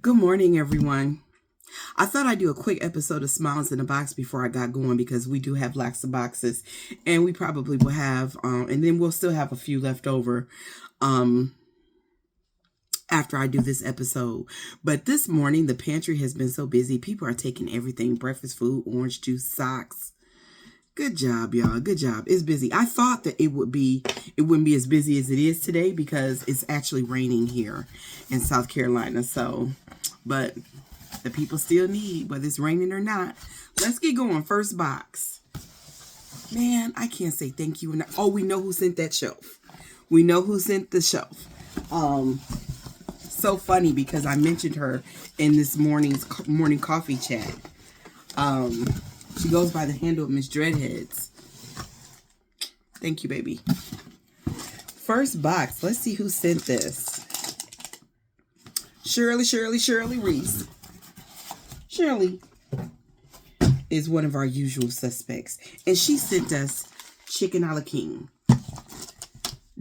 Good morning, everyone. I thought I'd do a quick episode of Smiles in a Box before I got going because we do have lots of boxes, and we probably will have, and then we'll still have a few left over after I do this episode. But this morning, the pantry has been so busy. People are taking everything: breakfast food, orange juice, socks. Good job, y'all. Good job. It's busy. I thought that it wouldn't be as busy as it is today because it's actually raining here in South Carolina. But the people still need, whether it's raining or not. Let's get going. First box. Man, I can't say thank you enough. Oh, we know who sent that shelf. We know who sent the shelf. So funny because I mentioned her in this morning coffee chat. She goes by the handle of Miss Dreadheads. Thank you, baby. First box. Let's see who sent this. Shirley Reese. Shirley is one of our usual suspects. And she sent us chicken a la king.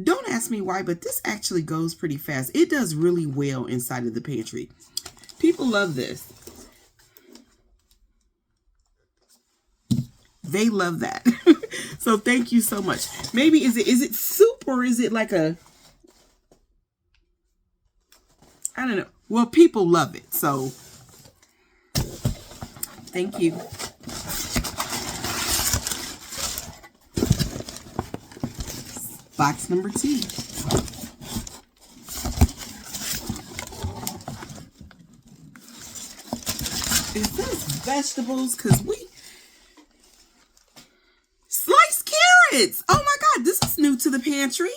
Don't ask me why, but this actually goes pretty fast. It does really well inside of the pantry. People love this. They love that. So thank you so much. Maybe is it soup or is it like a, I don't know. Well, people love it. So thank you. Box number 2. Is this vegetables? Because sliced carrots. Oh my God, this is new to the pantry.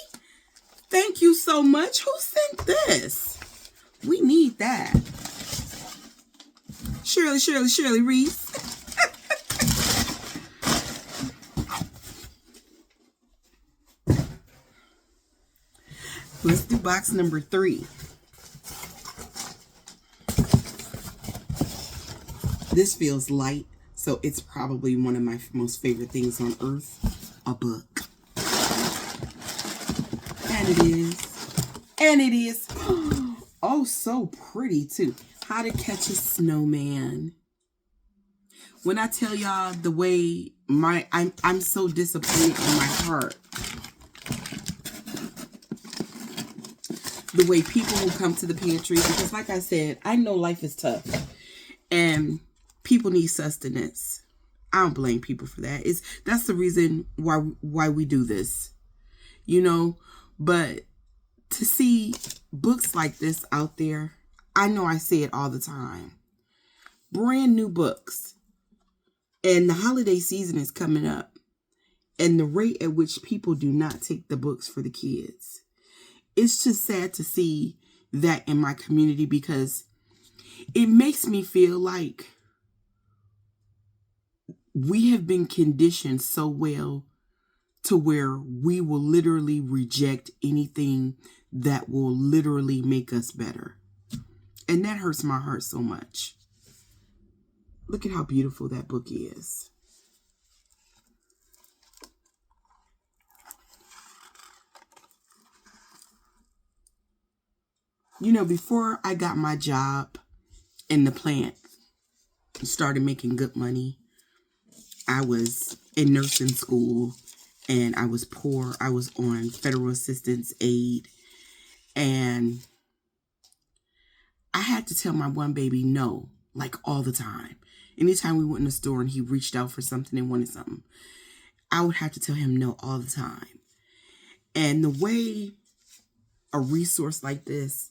Thank you so much. Who sent this? We need that. Shirley Reese. Let's do box number 3. This feels light, so it's probably one of my most favorite things on earth, a book. And it is. Oh, so pretty too. How to Catch a Snowman. When I tell y'all the way I'm so disappointed in my heart. The way people will come to the pantry, because like I said, I know life is tough and people need sustenance. I don't blame people for that. That's the reason why we do this, but to see books like this out there, I know I say it all the time. Brand new books. And the holiday season is coming up. And the rate at which people do not take the books for the kids. It's just sad to see that in my community because it makes me feel like we have been conditioned so well to where we will literally reject anything that will literally make us better. And that hurts my heart so much. Look at how beautiful that book is. Before I got my job in the plant and started making good money, I was in nursing school and I was poor. I was on federal assistance aid. And I had to tell my one baby no, like all the time. Anytime we went in the store and he reached out for something and wanted something, I would have to tell him no all the time. And the way a resource like this,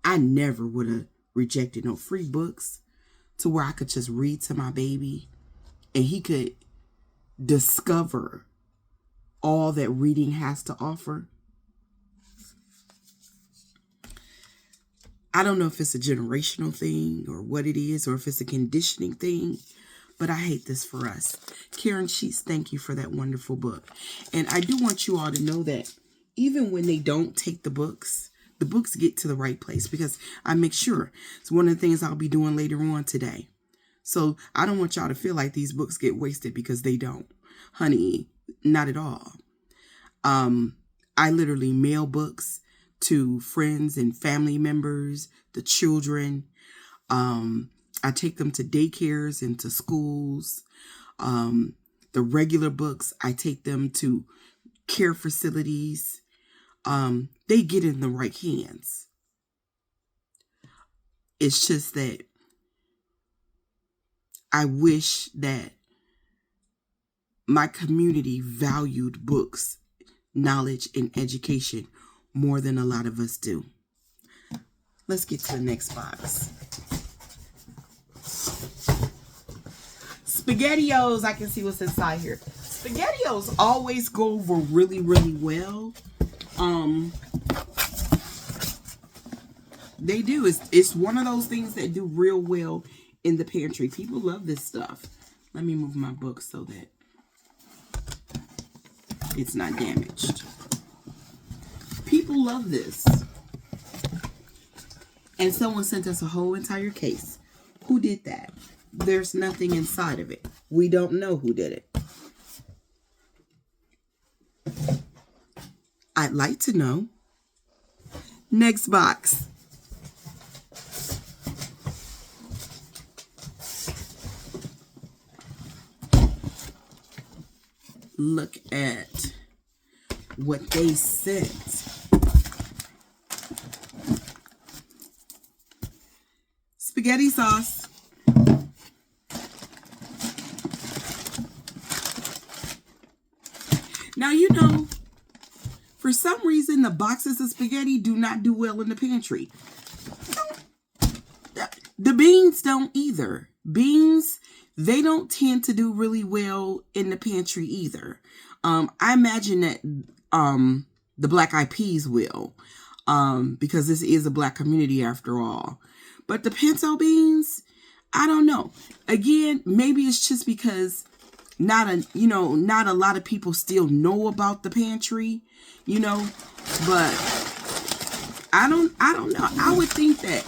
I never would have rejected no free books to where I could just read to my baby and he could discover all that reading has to offer. I don't know if it's a generational thing or what it is, or if it's a conditioning thing, but I hate this for us. Karen Sheets, thank you for that wonderful book. And I do want you all to know that even when they don't take the books get to the right place because I make sure. It's one of the things I'll be doing later on today. So I don't want y'all to feel like these books get wasted because they don't. Honey, not at all. I literally mail books to friends and family members, the children. I take them to daycares and to schools. The regular books, I take them to care facilities. They get in the right hands. It's just that I wish that my community valued books, knowledge, and education more than a lot of us do. Let's get to the next box. SpaghettiOs. I can see what's inside here. SpaghettiOs always go over really, really well. They do. It's one of those things that do real well in the pantry. People love this stuff. Let me move my book so that it's not damaged. People love this. And someone sent us a whole entire case. Who did that? There's nothing inside of it. We don't know who did it. I'd like to know. Next box. Look at what they sent. Spaghetti sauce. Now, you know, for some reason, the boxes of spaghetti do not do well in the pantry. The beans don't either. Beans, they don't tend to do really well in the pantry either. I imagine that the black eyed peas will, because this is a black community after all. But the pinto beans, I don't know. Again, maybe it's just because not a lot of people still know about the pantry, but I don't know. I would think that,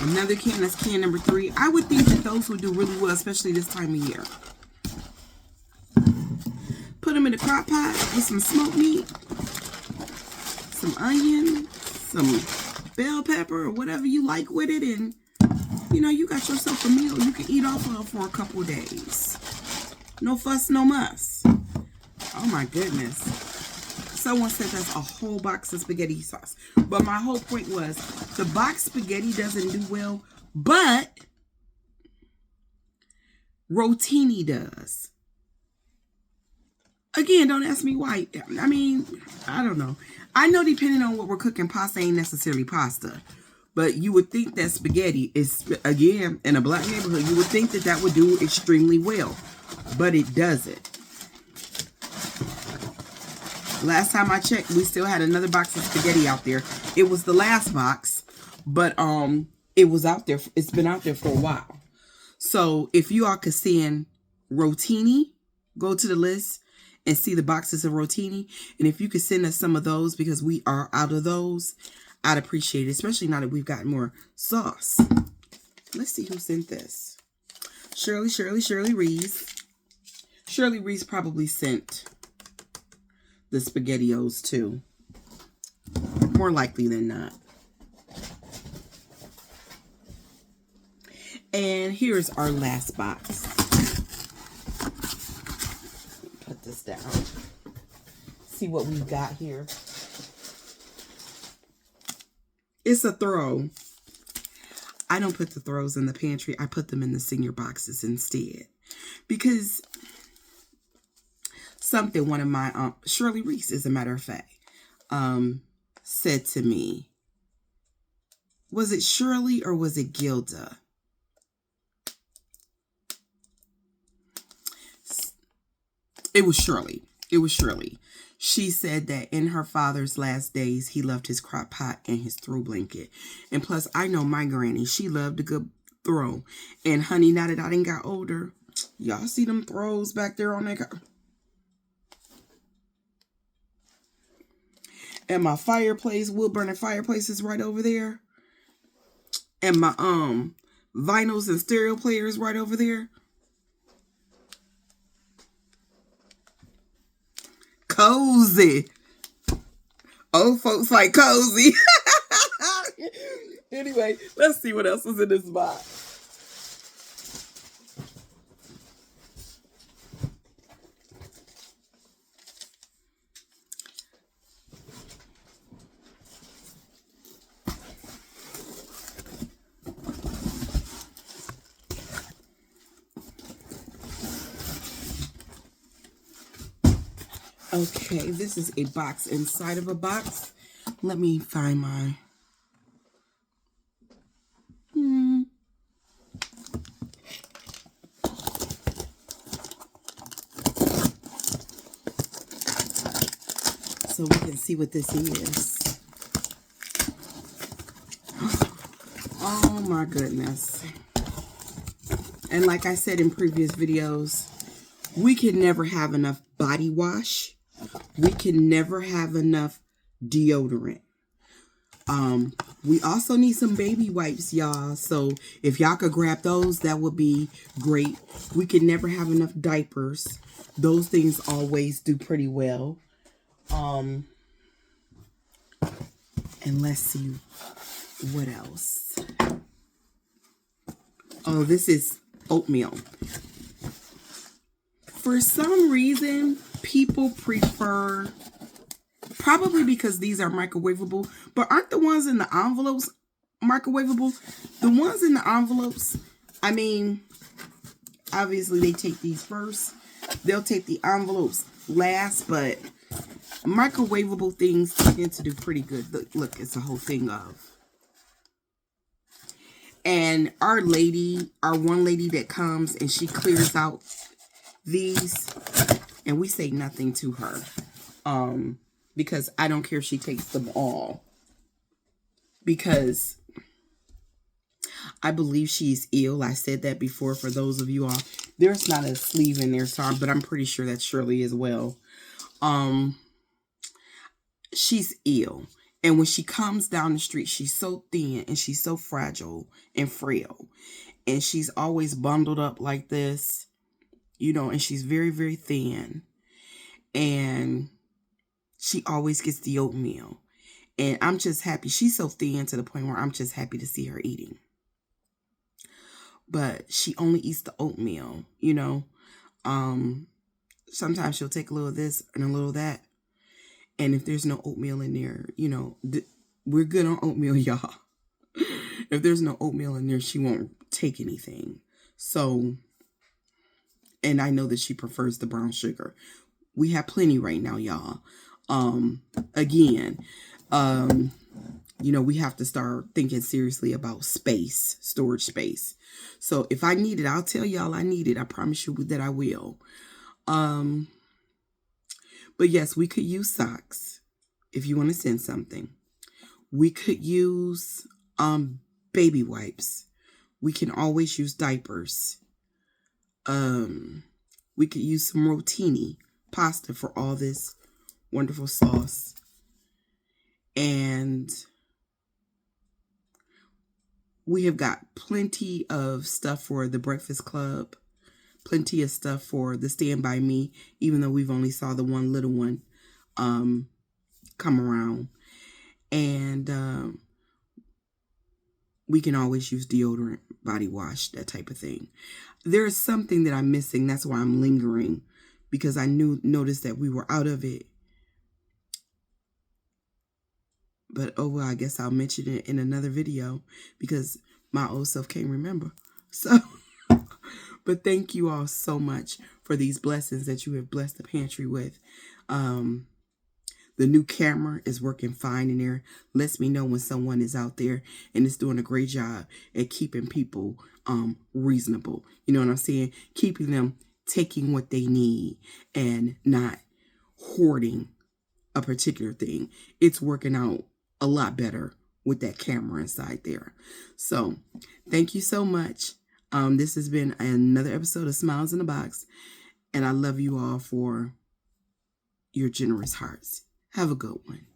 another can, that's can number 3. I would think that those would do really well, especially this time of year. Put them in the crock pot with some smoked meat, some onion, some bell pepper, or whatever you like with it, and you got yourself a meal you can eat off of for a couple of days. No fuss, no muss. Oh my goodness. Someone sent us a whole box of spaghetti sauce. But my whole point was, the box spaghetti doesn't do well, but rotini does. Again, don't ask me why. I mean, I don't know. I know depending on what we're cooking, pasta ain't necessarily pasta. But you would think that spaghetti is, again, in a black neighborhood, you would think that that would do extremely well. But it doesn't. Last time I checked, we still had another box of spaghetti out there. It was the last box, but it was out there. It's been out there for a while. So if you all could send rotini, go to the list and see the boxes of rotini. And if you could send us some of those, because we are out of those, I'd appreciate it, especially now that we've got more sauce. Let's see who sent this. Shirley Reese. Shirley Reese probably sent the SpaghettiOs too. More likely than not. And here's our last box. Put this down. See what we've got here. It's a throw. I don't put the throws in the pantry. I put them in the senior boxes instead. Because something one of my, Shirley Reese, as a matter of fact, said to me, was it Shirley or was it Gilda? It was Shirley. It was Shirley. She said that in her father's last days, he loved his crock pot and his throw blanket. And plus, I know my granny, she loved a good throw. And honey, now that I done got older, y'all see them throws back there on that car? And my fireplace, wood burning fireplace is right over there. And my vinyls and stereo players right over there. Cozy. Old folks like cozy. Anyway, let's see what else is in this box. Okay, this is a box inside of a box. Let me find my... So we can see what this is. Oh my goodness. And like I said in previous videos, we can never have enough body wash. We can never have enough deodorant. We also need some baby wipes, y'all. So if y'all could grab those, that would be great. We can never have enough diapers. Those things always do pretty well. And let's see what else. Oh, this is oatmeal. For some reason, people prefer, probably because these are microwavable, but aren't the ones in the envelopes microwavable? The ones in the envelopes, I mean, obviously they take these first. They'll take the envelopes last, but microwavable things tend to do pretty good. Look, it's a whole thing of. And our one lady that comes and she clears out these, and we say nothing to her, because I don't care if she takes them all, because I believe she's ill. I said that before for those of you all. There's not a sleeve in there, so but I'm pretty sure that's Shirley as well. She's ill. And when she comes down the street, she's so thin and she's so fragile and frail. And she's always bundled up like this, you know, and she's very, very thin. And she always gets the oatmeal. And I'm just happy. She's so thin to the point where I'm just happy to see her eating. But she only eats the oatmeal, you know. Sometimes she'll take a little of this and a little of that. And if there's no oatmeal in there, you know, we're good on oatmeal, y'all. If there's no oatmeal in there, she won't take anything. So, and I know that she prefers the brown sugar. We have plenty right now, y'all. Again, you know, we have to start thinking seriously about space, storage space. So if I need it, I'll tell y'all I need it. I promise you that I will. But yes, we could use socks if you want to send something. We could use baby wipes. We can always use diapers. We could use some rotini pasta for all this wonderful sauce. And we have got plenty of stuff for the Breakfast Club. Plenty of stuff for the Stand By Me, even though we've only saw the one little one come around. And we can always use deodorant, body wash, that type of thing. There is something that I'm missing. That's why I'm lingering, because I noticed that we were out of it. But oh well, I guess I'll mention it in another video because my old self can't remember. So... But thank you all so much for these blessings that you have blessed the pantry with. The new camera is working fine in there. Lets me know when someone is out there and is doing a great job at keeping people reasonable. You know what I'm saying? Keeping them taking what they need and not hoarding a particular thing. It's working out a lot better with that camera inside there. So thank you so much. This has been another episode of Smiles in a Box, and I love you all for your generous hearts. Have a good one.